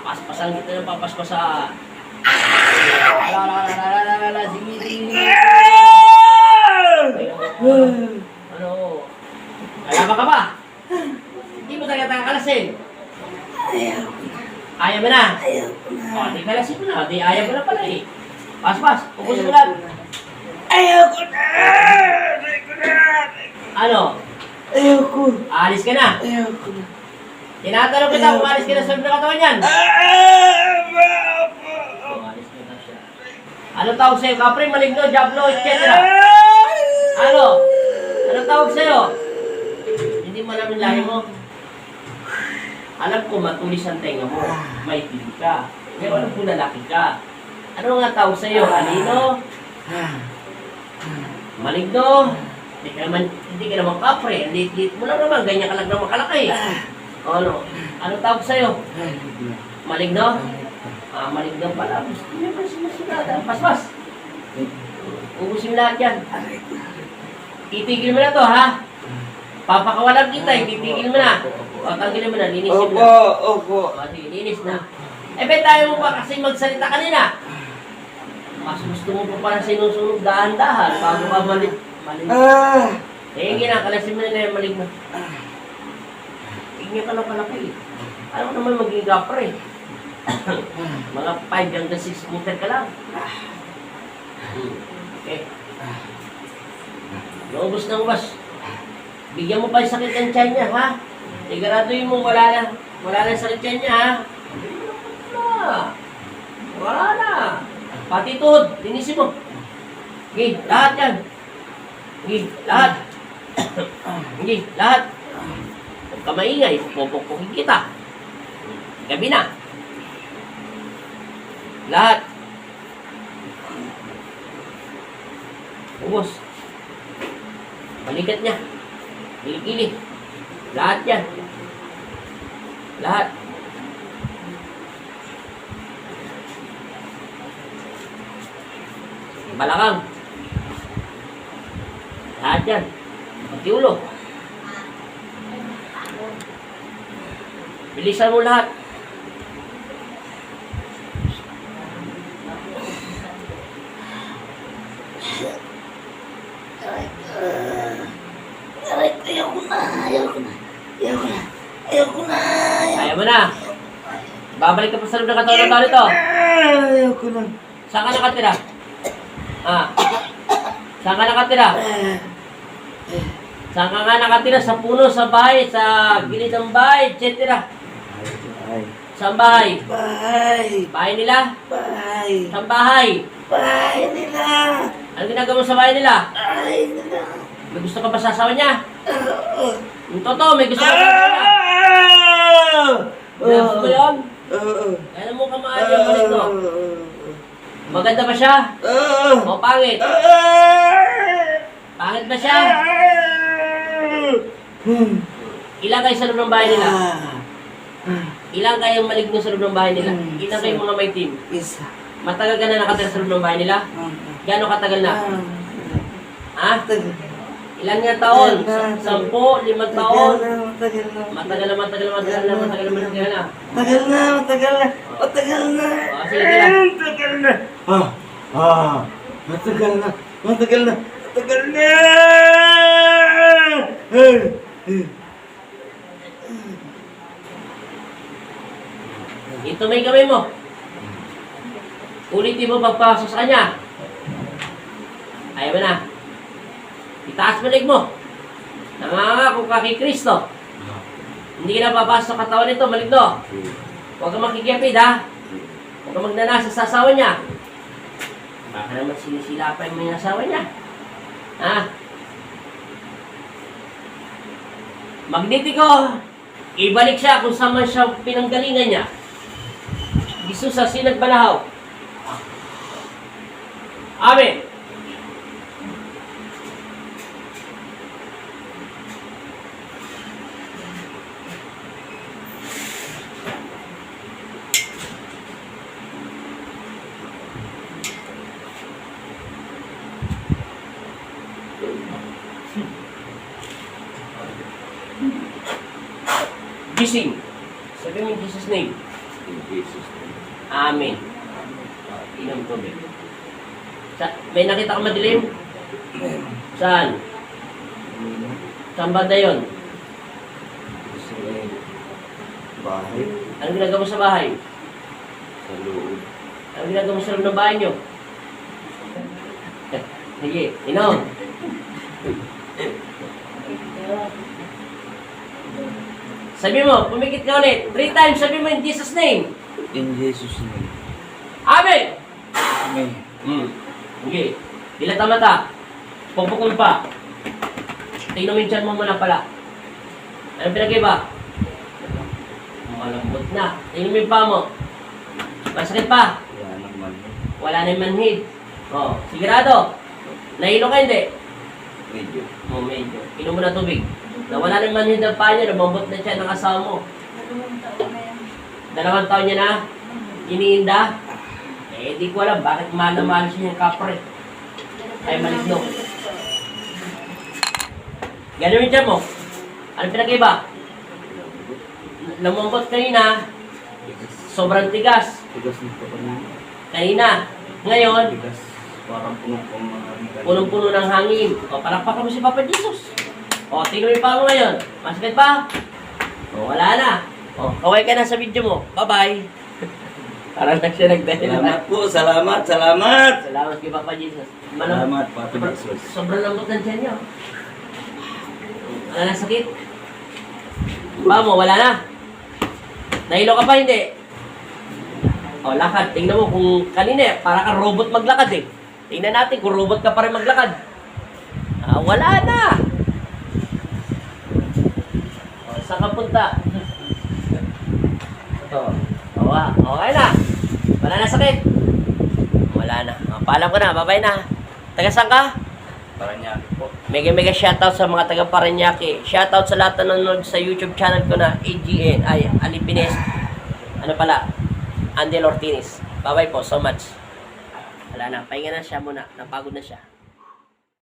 Paspasan kita ng papaspasa. Sige. Ano? Kalaban ka ba? Hindi mo talaga kalasin. Ayaw mo na? Ayaw ko na. O, di kalasin mo na. Di ayaw mo na pala eh. Paspas, pupusin mo lang. Ayaw ko na. Ayaw ko na. Ano? Ayaw ko. Aalis ka na. Ayaw ko na. Tinatanong kita kung aalis ka na sa loob ng katawan yan. Aalis ka na siya. Ano tawag sa'yo? Kapre, maligno, diablo, etc. Ano? Ano tawag sa'yo? Hindi mo namin lahi mo. Alam ko matulis ang tenga mo. May pili ka. Pero alam ko lalaki ka. Ano nga tawag sa'yo? Alino? Maligno? Hindi ka naman kapre. Lit-lit mo lang naman. Ganyan ka lang naman kalaki. Ano? Ano tawag sa'yo? Maligno? Maligno pala. Gusto niya pa sinusunada. Pas-pas. Ubusin mo lahat yan. Itigil mo na to, ha? Papakawalan kita, itigil mo na. Tanggalin mo na, linisin mo na. Opo. Sige, linis na. Tayo mo pa kasi magsalita kanina. Mas gusto mo pa pala sinusunod dahan-dahan bago ka maligno. Kinakalasin mo na yung maligno. Tingnan ka lang kalaki. Alam mo naman maging gapre. Mga 5 hanggang 6 meter ka lang. Okay. Naubos na ubos. Bigyan mo pa yung sakit ng tiyan niya, ha? Siguraduhin mo wala na sakit tiyan niya, ha? Wala na. Pati tuhod, linisin mo. Okay, lahat yan. Okay, lahat. Okay, lahat. Huwag ka maingay, pupukpukin kita. Gabi na. Lahat. Ubos. Balikat niya. Gili-gili. Lahat yan. Lahat. Balakang. Lahat yan. Pati ulo. Bilisan mo lahat. Ayaw mo na. Babalik ka pa sa loob ng katawan ng tao nito. Ayaw ko na. Saan ka nakatira? Saan ka nakatira? Saan ka nga nakatira? Sa puno, sa bahay, sa gilid ng bahay, etc. Saan bahay? Bahay. Bahay nila? Bahay. Saan bahay? Bahay nila. Ano ginagawa mo sa bahay nila? Bahay nila. May gusto ka ba sa asawa niya? Oo. Yung totoo, may gusto ka ba sa asawa niya? Gusto mo yun? Oo. Kaya mo ka maaari ang balik to. Maganda ba siya? O pangit? Pangit ba siya? Ilan kayo sa loob ng bahay nila? Ilan kayong maligno sa loob ng bahay nila? Ilan kayong mga may team? Isa. Matagal ka na nakatira sa loob ng bahay nila? Gano'ng katagal na? Ha? Ilan nga taon? 10, 5 taon? Matagal na. Matagal na. Matagal na. Matagal na. Sige, tira. Matagal na. Matagal na. Matagal na. Matagal na. Ito may gawin mo. Ulitin mo pagpasok sa kanya. Ayaw mo na. Itaas mo leg mo. Nangangako ka kay Kristo. Hindi ka na papasok sa katawan nito, maligno. Huwag kang makikipid, ha? Huwag kang magnanasa sa asawa niya. Baka naman sinisilapan mo yung asawa niya. Ha? Magnetiko. Ibalik siya kung saan man siya pinanggalingan niya. Jesus sa sinagbalahaw. Amen. Gising. Sabi mo in Jesus' name. Jesus. Amen. Inom tubig. May nakita ka madilim? Saan? Saan banda yun? Sa bahay. Anong ginagawa mo sa bahay? Sa loob. Anong ginagawa mo sa loob ng bahay nyo? Sige, inom. Sabi mo, pumikit ka ulit. 3 times, sabi mo in Jesus' name. In Jesus' name. Amen! Amen. Sige, dilat ang mata. Pupukul pa. Tingnan mo yung tiyan mo muna pala. Anong pinag-iba? Malambot na. Tingnan mo yung paa mo. Masakit pa. Wala naman. Wala na yung manhid. Oh, sigurado. Nahilo ka hindi? Medyo. Oh, medyo. Inom mo na tubig. Nawala na yung manhid ng paa niya. Namambot na siya ng asawa mo. 2 taon niya na. Iniinda. Eh, di ko alam. Bakit mahal na mahal siya yung kapre? Ay, maligno. Ganun yung tiyan mo. Ano pinag-iba? Lumambot kanina. Sobrang tigas. Tigas nito pa naman. Kanina. Ngayon, Tigas. Parang punong-punong mga hangin. punong-puno ng hangin. O, palakpakan mo si Papa Jesus. O, tingnan mo yung paa mo ngayon. Masakit pa? O, wala na. O, kaway ka na sa video mo. Bye-bye. Parang na siya nagdahil. Salamat po. Salamat. Salamat. Salamat kay Papa Jesus. Salamat, Papa Jesus. Sobrang lambot ng tiyan niyo. Wala na sakit. Ba mo, wala na. Nahilo ka pa, hindi. O, lakad. Tingnan mo kung kanina, para kang robot maglakad eh. Tingnan natin kung robot ka pa rin maglakad. Ah, wala na. O, saan ka punta? Ito. O, okay na. Wala na sakit. Wala na. O, paalam ko na. Bye-bye na. Taga saan ka? Paranaque po. Mega shoutout sa mga taga Paranaque. Shoutout sa lahat na nanonood sa YouTube channel ko na AGN. Ay, Alipines. Ano pala? Andel Ortiz. Bye-bye po. So much. Wala na. Pahinga na siya muna. Napagod na siya.